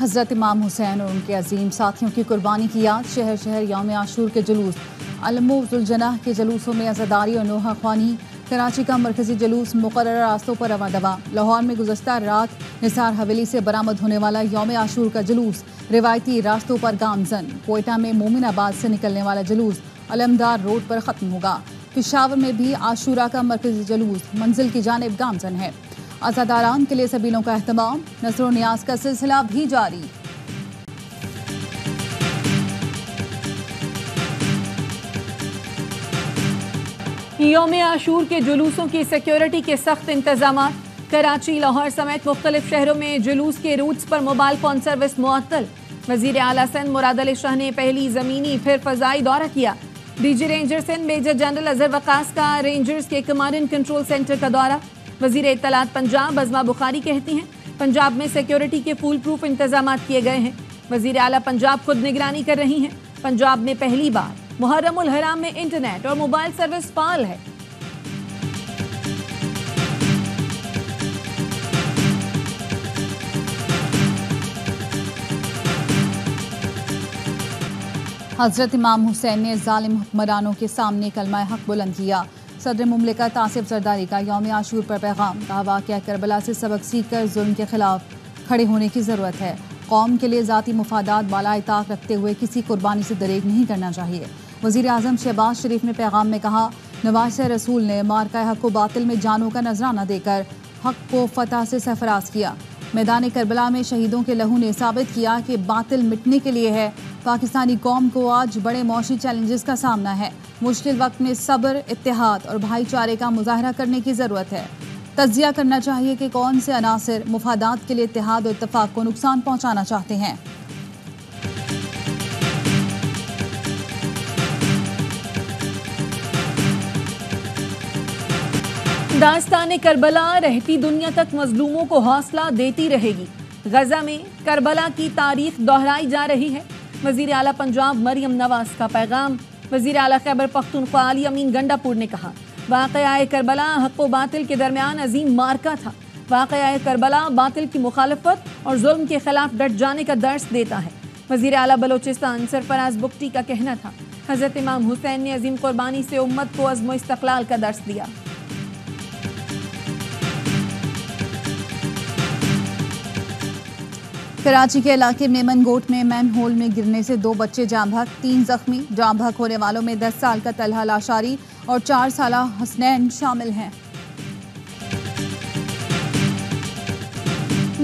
हज़रत इमाम हुसैन और उनके अजीम साथियों की कुर्बानी की याद। शहर शहर यौम आशूर के जुलूस, अलमुजुलजनाह के जुलूसों में अज़ादारी और नोहा ख्वानी। कराची का मरकजी जुलूस मुकर्रर रास्तों पर रवा दवा। लाहौर में गुज़श्ता रात निसार हवेली से बरामद होने वाला यौम आशूर का जुलूस रिवायती रास्तों पर गामजन। कोयटा में मोमिनाबाद से निकलने वाला जुलूस अलमदार रोड पर ख़त्म होगा। पेशावर में भी आशूरा का मरकजी जुलूस मंजिल की जानिब गामजन है। अज़ादारान के लिए सबीलों का एहतमाम, नज़र नियाज का सिलसिला भी जारी। यौम आशूर के जुलूसों की सिक्योरिटी के सख्त इंतजाम। कराची, लाहौर समेत मुख्तलिफ शहरों में जुलूस के रूट्स पर मोबाइल फोन सर्विस मुअत्तल। वज़ीर आला सिंध मुराद अली शाह ने पहली ज़मीनी फिर फ़ज़ाई दौरा किया। DG ranger Sindh major general Azhar Waqas का रेंजर्स के कमांड एंड कंट्रोल सेंटर का दौरा। वज़ीर इत्तलात पंजाब अज़मा बुखारी कहती हैं पंजाब में सिक्योरिटी के फुल प्रूफ इंतजाम किए गए हैं। वज़ीर आला पंजाब खुद निगरानी कर रही हैं। पंजाब में पहली बार मुहर्रमुल हराम में इंटरनेट और मोबाइल सर्विस फाल है। हज़रत इमाम हुसैन ने जालिम हुक्मरानों के सामने कलमा हक बुलंद किया। सदर मुमलिकत आसिफ जरदारी का यौम आशूर पर पैगाम। कहा, वाक़या करबला से सबक सीख कर जुल्म के खिलाफ खड़े होने की ज़रूरत है। कौम के लिए ज़ाती मुफादात बाला ताक रखते हुए किसी कुर्बानी से दरेग नहीं करना चाहिए। वज़ीर आज़म शहबाज शरीफ ने पैगाम में कहा, नवाज़ रसूल ने मार्का हक व बातिल में जानों का नजराना देकर हक को फतह से सरफराज किया। मैदान करबला में शहीदों के लहू ने साबित किया कि बातिल मिटने के लिए है। पाकिस्तानी कौम को आज बड़े मौशी चैलेंजेस का सामना है। मुश्किल वक्त में सब्र, इत्तेहाद और भाईचारे का मुजाहरा करने की ज़रूरत है। तज्जिया करना चाहिए कि कौन से अनासिर मुफादात के लिए इत्तेहाद और इत्तफाक को नुकसान पहुँचाना चाहते हैं। दास्तान करबला रहती दुनिया तक मजलूमों को हौसला देती रहेगी। गजा में करबला की तारीख दोहराई जा रही है। वज़ीर आला पंजाब मरियम नवाज का पैगाम। वज़ीर आला खैबर पख्तूनख्वा अली अमीन गंडापुर ने कहा, वाक़या करबला हक़ व बातिल के दरमियान अजीम मार्का था। वाक़या करबला बातिल की मुखालफत और जुल्म के खिलाफ डट जाने का दर्स देता है। वज़ीर आला बलोचिस्तान सरफराज बुगटी का कहना था, हज़रत इमाम हुसैन ने अजीम कुर्बानी से उम्मत को अज़्म इस्तक़लाल का दर्स दिया। कराची के इलाके मेमन गोट में मैन होल में गिरने से 2 बच्चे जाम बहक, 3 जख्मी। जाम बहक होने वालों में 10 साल का तलहा लाशारी और 4 साला हसनैन शामिल हैं।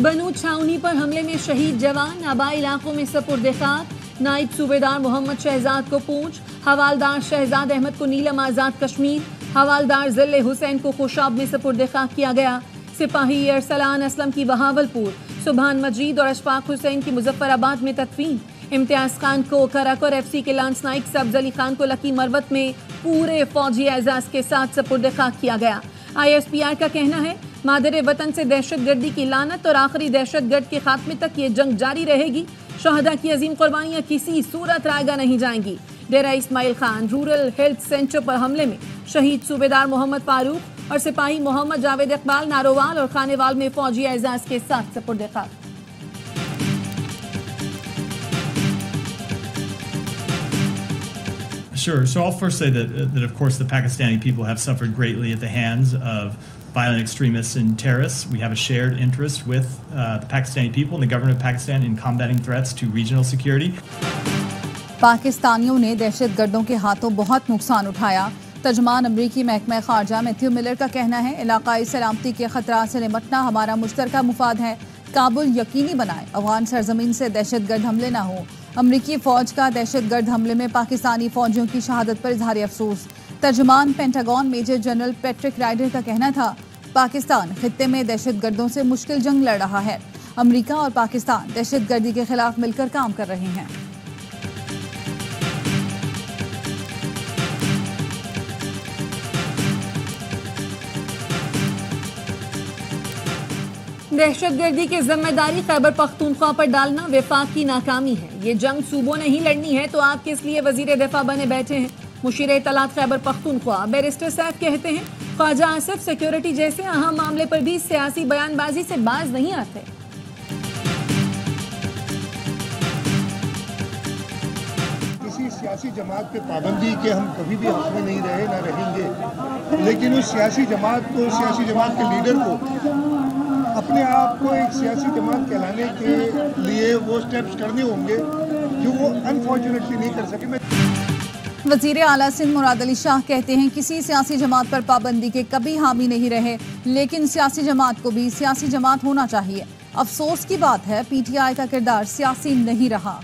बनू छावनी पर हमले में शहीद जवान आबाई इलाकों में सपुर्द खाक। नायब सूबेदार मोहम्मद शहजाद को पूंछ, हवालदार शहजाद अहमद को नीलम आजाद कश्मीर, हवालदार जिले हुसैन को खुशाब में सपुर्द खाक किया गया। सिपाही अरसलान असलम की बहावलपुर, सुभान मजीद और अशफाक हुसैन की मुजफ्फराबाद में तदफीन। इम्तियाज खान को कराकर FC के लांस नाइक सब्ज अली खान को लकी मरवत में पूरे फौजी एजाज के साथ सपुर्द खाक किया गया। ISPR का कहना है, मादरे वतन से दहशतगर्दी की लानत और आखिरी दहशतगर्द के खात्मे तक ये जंग जारी रहेगी। शहदा की अजीम कुर्बानियां किसी सूरत रायगा नहीं जाएंगी। Dera Ismail Khan rural health centre पर हमले में शहीद सूबेदार मोहम्मद फारूक और सिपाही मोहम्मद जावेद इकबाल नारोवाल और खानेवाल में फौजी एजाज के साथ सपुर्द खाक। Sure. So I'll first say that of course the Pakistani people have suffered greatly at the hands of violent extremists and terrorists. We have a shared interest with the Pakistani people and the government of Pakistan in combating threats to regional security. पाकिस्तानियों ने दहशतगर्दों के हाथों बहुत नुकसान उठाया। तर्जमान अमरीकी महकमा खारजा Matthew Miller का कहना है, इलाकाई सलामती के खतरा से निपटना हमारा मुश्तरका मुफाद है। काबुल यकीनी बनाए अफगान सरजमीन से दहशतगर्द हमले न हो। अमरीकी फौज का दहशतगर्द हमले में पाकिस्तानी फौजियों की शहादत पर इजहार अफसोस। तर्जमान Pentagon major general Patrick Ryder का कहना था, पाकिस्तान खित्ते में दहशतगर्दों से मुश्किल जंग लड़ रहा है। अमरीका और पाकिस्तान दहशतगर्दी के खिलाफ मिलकर काम कर रहे हैं। दहशतगर्दी की जिम्मेदारी खैबर पख्तूनख्वा पर डालना वफाक की नाकामी है। ये जंग सूबों ने ही लड़नी है तो आप किस लिए वजीर दिफा बने बैठे हैं। मुशीर इत्तलात खैबर पख्तूनख्वा बैरिस्टर सैफ कहते हैं, ख्वाजा आसिफ सिक्योरिटी जैसे अहम मामले पर भी सियासी बयानबाजी से बाज नहीं आते। सियासी जमात पे पाबंदी के हम कभी भी हक में नहीं रहे, ना रहेंगे, लेकिन उस सियासी जमात को, सियासी जमात के लीडर को अपने आप को एक सियासी जमात कहलाने के लिए वो स्टेप्स करने होंगे जो वो अनफॉर्चुनेटली नहीं कर सके। वजीर आला सिंध मुराद अली शाह कहते हैं किसी सियासी जमात पर पाबंदी के कभी हामी नहीं रहे, लेकिन सियासी जमात को भी सियासी जमात होना चाहिए। अफसोस की बात है PTI का किरदार सियासी नहीं रहा।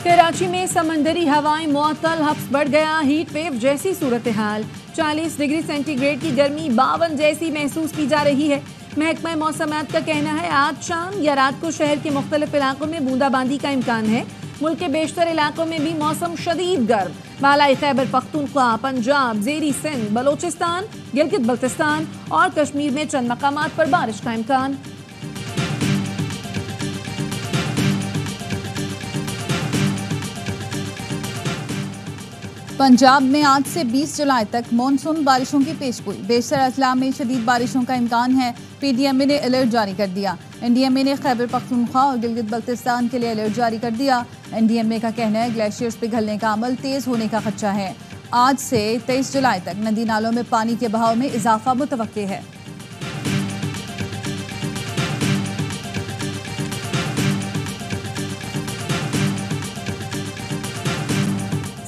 कराची में समंदरी हवाएं मुअत्तल, हब्स बढ़ गया, हीट वेव जैसी सूरत हाल। 40 डिग्री सेंटीग्रेड की गर्मी 52 जैसी महसूस की जा रही है। महकमा मौसमियात का कहना है आज शाम या रात को शहर के मुख्तलिफ इलाकों में बूंदाबांदी का इम्कान है। मुल्क के बेशतर इलाकों में भी मौसम शदीद गर्म। बालाई खैबर पख्तूनख्वा, पंजाब, ज़ेरी सिंध, बलोचिस्तान, गिलगित बल्तिस्तान और कश्मीर में चंद मकामात पर बारिश का इम्कान। पंजाब में आज से 20 जुलाई तक मानसून बारिशों की पेशगोई। बेशतर अजला में शदीद बारिशों का इम्कान है। PDMA ने अलर्ट जारी कर दिया। NDMA ने खैबर पख्तूनख्वा और गिलगित बल्तिस्तान के लिए अलर्ट जारी कर दिया। NDMA का कहना है ग्लेशियर्स पिघलने का अमल तेज होने का खदशा है। आज से 23 जुलाई तक नदी नालों में पानी के बहाव में इजाफा मुतवक्के है।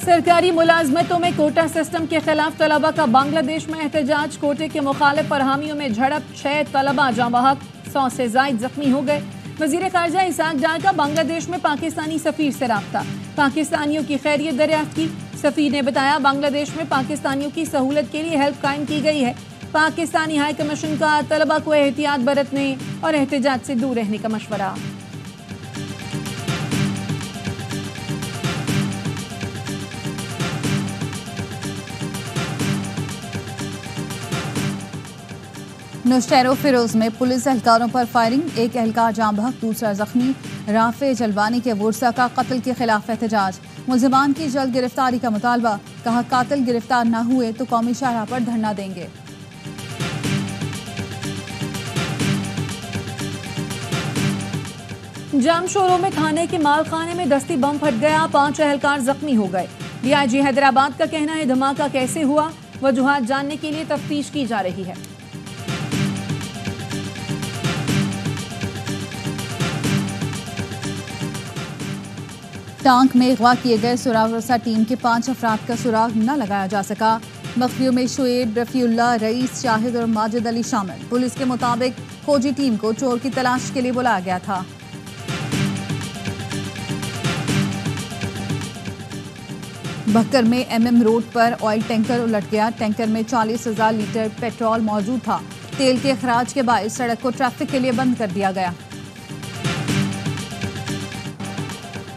सरकारी मुलाजमतों में कोटा सिस्टम के खिलाफ तलबा का बांग्लादेश में एहतजाज। कोटे के मुखालिफ फरहामियों में झड़प, 6 तलबा जाँ बहक, 100 से जायद जख्मी हो गए। वजीर खारजा इसाक डार का बांग्लादेश में पाकिस्तानी सफीर से राब्ता, पाकिस्तानियों की खैरियत दरियाफ्त की। सफीर ने बताया बांग्लादेश में पाकिस्तानियों की सहूलत के लिए हेल्प कायम की गई है। पाकिस्तानी हाई कमीशन का तलबा को एहतियात बरतने और एहतजाज से दूर रहने का मशवरा। नौशहरों फिरोज में पुलिस एहलकारों पर फायरिंग, एक एहलकार जाँ बहक, दूसरा जख्मी। राफे जलवानी के वुरसा का कत्ल के खिलाफ एहतजाज, मुलजिमान की जल्द गिरफ्तारी का मुतालबा। कहा कातिल गिरफ्तार न हुए तो कौमी शाहराह पर धरना देंगे। जामशोरों में खाने के मालखाने में दस्ती बम फट गया, 5 एहलकार जख्मी हो गए। DIG हैदराबाद का कहना है धमाका कैसे हुआ, वजूहात जानने के लिए तफ्तीश की जा रही है। टांक में अगवा किए गए सुराग रसा टीम के 5 अफराद का सुराग न लगाया जा सका। मखफियों में शुएब, रफीउल्लाह, रईस, शाहिद और माजिद अली शामिल। पुलिस के मुताबिक खोजी टीम को चोर की तलाश के लिए बुलाया गया था। बक्कर में MM रोड पर ऑयल टैंकर उलट गया। टैंकर में 40,000 लीटर पेट्रोल मौजूद था। तेल के अखराज के बायस सड़क को ट्रैफिक के लिए बंद कर दिया गया।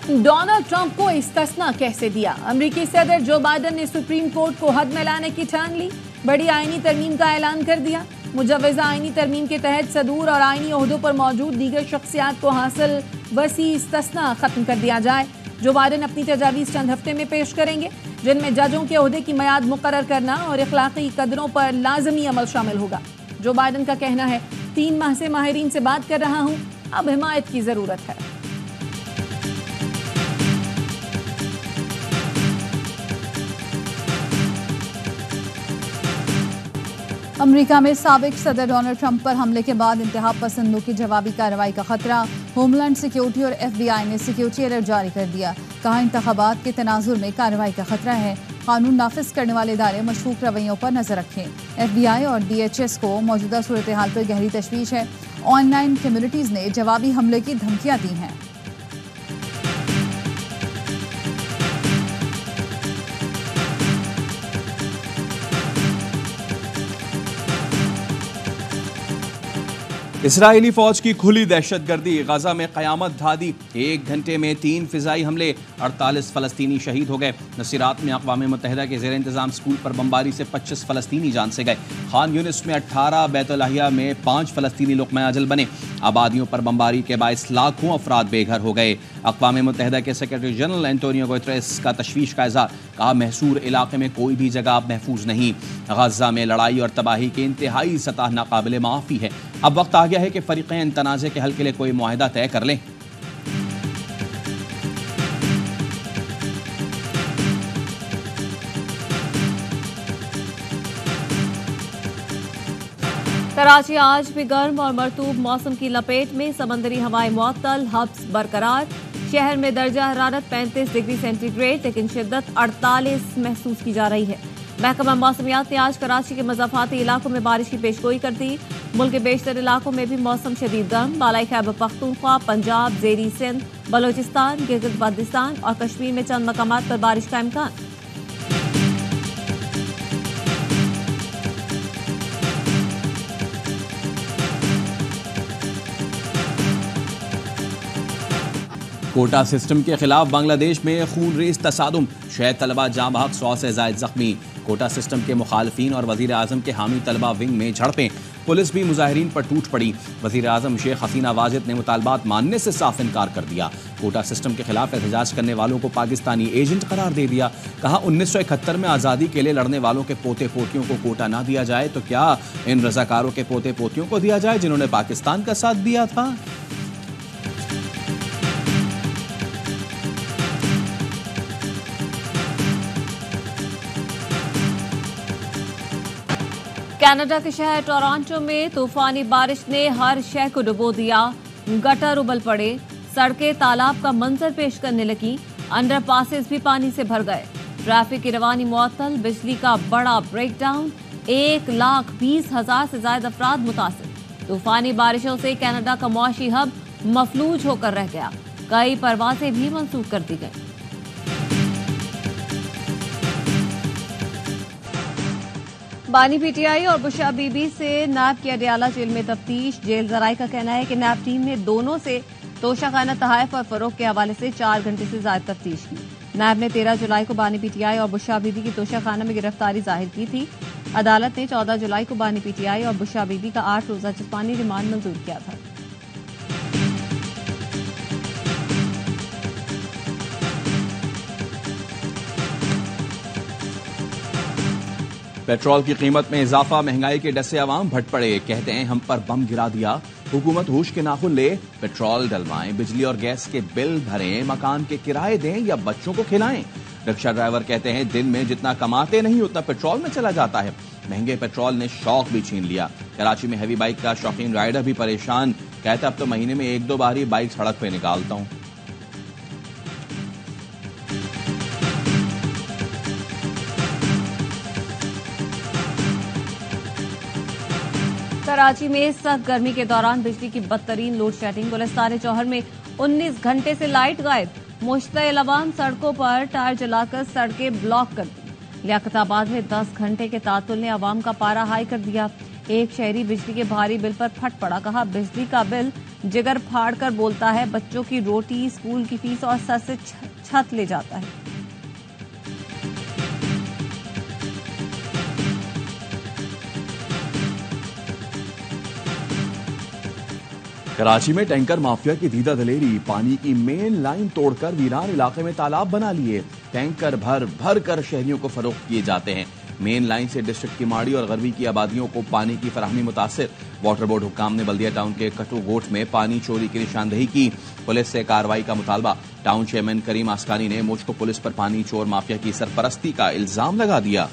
डोनाल्ड ट्रंप को इस्तिस्ना कैसे दिया, अमेरिकी सदर जो बाइडन ने सुप्रीम कोर्ट को हद में लाने की ठान ली। बड़ी आईनी तरमीम का ऐलान कर दिया। मुजव्वज़ा आईनी तरमीम के तहत सदूर और आईनी ओहदों पर मौजूद दीगर शख्सियात को हासिल वसी इस्तिस्ना खत्म कर दिया जाए। जो बाइडन अपनी तजावीज़ चंद हफ्ते में पेश करेंगे, जिनमें जजों के ओहदे की मियाद मुकर्रर करना और इखलाकी कदरों पर लाजमी अमल शामिल होगा। जो बाइडन का कहना है 3 माह से माहिरीन से बात कर रहा हूँ, अब हिमायत की जरूरत है। अमेरिका में साबिक सदर डोनाल्ड ट्रंप पर हमले के बाद इंतहा पसंदों की जवाबी कार्रवाई का खतरा। होमलैंड सिक्योरिटी और FBI ने सिक्योरिटी अलर्ट जारी कर दिया। कहा इंतखाबात के तनाजुर में कार्रवाई का खतरा है। कानून नाफिज करने वाले इदारे मशकूक रवैयों पर नजर रखें। FBI और DHS को मौजूदा सूरत हाल पर गहरी तशवीश है। ऑनलाइन कम्युनिटीज ने जवाबी हमले की धमकियां दी हैं। इसराइली फौज की खुली दहशतगर्दी, गजा में कयामत ढादी। 1 घंटे में 3 फिजाई हमले, 48 फलस्तीनी शहीद हो गए। नसीरात में अक़वाम मुत्तहिदा के ज़ेर इंतज़ाम स्कूल पर बमबारी से 25 फलस्तीनी जान से गए। खान यूनिस में 18, बैतुल-अहिया में 5 फलस्तीनी लुक़मा अजल बने। आबादियों पर बमबारी के बायस लाखों अफराद बेघर हो गए। अक़वाम मुत्तहिदा के सेक्रेटरी जनरल एंटोनियो गुतेरेस का तशवीश का इज़हार। कहा महसूर इलाके में कोई भी जगह अब महफूज नहीं। गजा में लड़ाई और तबाही की इंतहाई सतह नाकाबिले माफ़ी है। अब वक्त आ गया है कि फरीक़ैन तनाज़े के हल के लिए कोई मुआहिदा तय कर लें। कराची आज भी गर्म और मरतूब मौसम की लपेट में, समंदरी हवाएं मुअत्तल, हब्स बरकरार। शहर में दर्जा हरारत 35 डिग्री सेंटीग्रेड लेकिन शिद्दत 48 महसूस की जा रही है। महकमा मौसमियात ने आज कराची के मज़ाफ़ाती इलाकों में बारिश की पेशगोई कर दी। मुल्क के बेशतर इलाकों में भी मौसम शदीद गर्म। बालाई खैबर पख्तूनख्वा, पंजाब, ज़ेरी सिंध, बलोचिस्तान, गिलगित बाल्टिस्तान और कश्मीर में चंद मकामात पर बारिश का इम्कान। कोटा सिस्टम के खिलाफ बांग्लादेश में खूनरेज तसादुम, 6 तलबा जाँ बहक, 100 से ज़ायद जख्मी। कोटा सिस्टम के मुखालफीन और वज़ीर आज़म के हामी तलबा विंग में झड़पें, पुलिस भी मुजाहिरीन पर टूट पड़ी। वज़ीर आज़म शेख हसीना वाजिद ने मुतालबात मानने से साफ इनकार कर दिया। कोटा सिस्टम के खिलाफ एहतजाज करने वालों को पाकिस्तानी एजेंट करार दे दिया। कहा 1971 में आज़ादी के लिए लड़ने वालों के पोते पोतियों को कोटा ना दिया जाए तो क्या इन रज़ाकारों के पोते पोतियों को दिया जाए जिन्होंने पाकिस्तान का साथ दिया था। कनाडा के शहर टोरंटो में तूफानी बारिश ने हर शहर को डुबो दिया। गटर उबल पड़े, सड़कें तालाब का मंजर पेश करने लगी, अंडरपासेस भी पानी से भर गए। ट्रैफिक की रवानी मुअत्तल, बिजली का बड़ा ब्रेकडाउन, 1,20,000 से ज्यादा अफराद मुतासिर। तूफानी बारिशों से कनाडा का मुआशी हब मफलूज होकर रह गया। कई परवाजें भी मंसूख कर दी गई। बानी पीटीआई और बुशा बीबी से नैब की अडियाला जेल में तफ्तीश। जेल जराये का कहना है कि नैब टीम ने दोनों से तोशाखाना तहाइफ और फरोख के हवाले से 4 घंटे से ज्यादा तफ्तीश की। नैब ने 13 जुलाई को बानी पीटीआई और बुशा बीबी की तोशाखाना में गिरफ्तारी जाहिर की थी। अदालत ने 14 जुलाई को बानी पीटीआई और बुशा बीबी का 8 रोजा जिस्मानी रिमांड मंजूर किया था। पेट्रोल की कीमत में इजाफा, महंगाई के डसे अवाम भट पड़े। कहते हैं हम पर बम गिरा दिया। हुकूमत होश के नाखुन ले, पेट्रोल डलवाएं, बिजली और गैस के बिल भरें, मकान के किराए दें या बच्चों को खिलाएं। रिक्शा ड्राइवर कहते हैं दिन में जितना कमाते नहीं उतना पेट्रोल में चला जाता है। महंगे पेट्रोल ने शौक भी छीन लिया। कराची में हैवी बाइक का शौकीन राइडर भी परेशान। कहता अब तो महीने में 1-2 बार ही बाइक सड़क पे निकालता हूं। कराची में सख्त गर्मी के दौरान बिजली की बदतरीन लोड शेडिंग। गुलिस्तान जौहर में 19 घंटे से लाइट गायब। मुश्तइल अवाम सड़कों पर टायर जलाकर सड़कें ब्लॉक कर दी। लियाकताबाद में 10 घंटे के तातुल ने अवाम का पारा हाई कर दिया। एक शहरी बिजली के भारी बिल पर फट पड़ा। कहा बिजली का बिल जिगर फाड़ कर बोलता है, बच्चों की रोटी, स्कूल की फीस और सर से छत ले जाता है। कराची में टैंकर माफिया की दीदा दलेरी। पानी की मेन लाइन तोड़कर वीरान इलाके में तालाब बना लिए। टैंकर भर भर कर शहरियों को फरोख्त किए जाते हैं। मेन लाइन से डिस्ट्रिक्ट की माड़ी और गरबी की आबादियों को पानी की फराहमी मुतासिर। वाटर बोर्ड हुक्काम ने बल्दिया टाउन के कटू गोट में पानी चोरी की निशानदेही की। पुलिस से कार्रवाई का मुतालबा। टाउन चेयरमैन करीम आस्कानी ने मुझको पुलिस पर पानी चोर माफिया की सरपरस्ती का इल्जाम लगा दिया।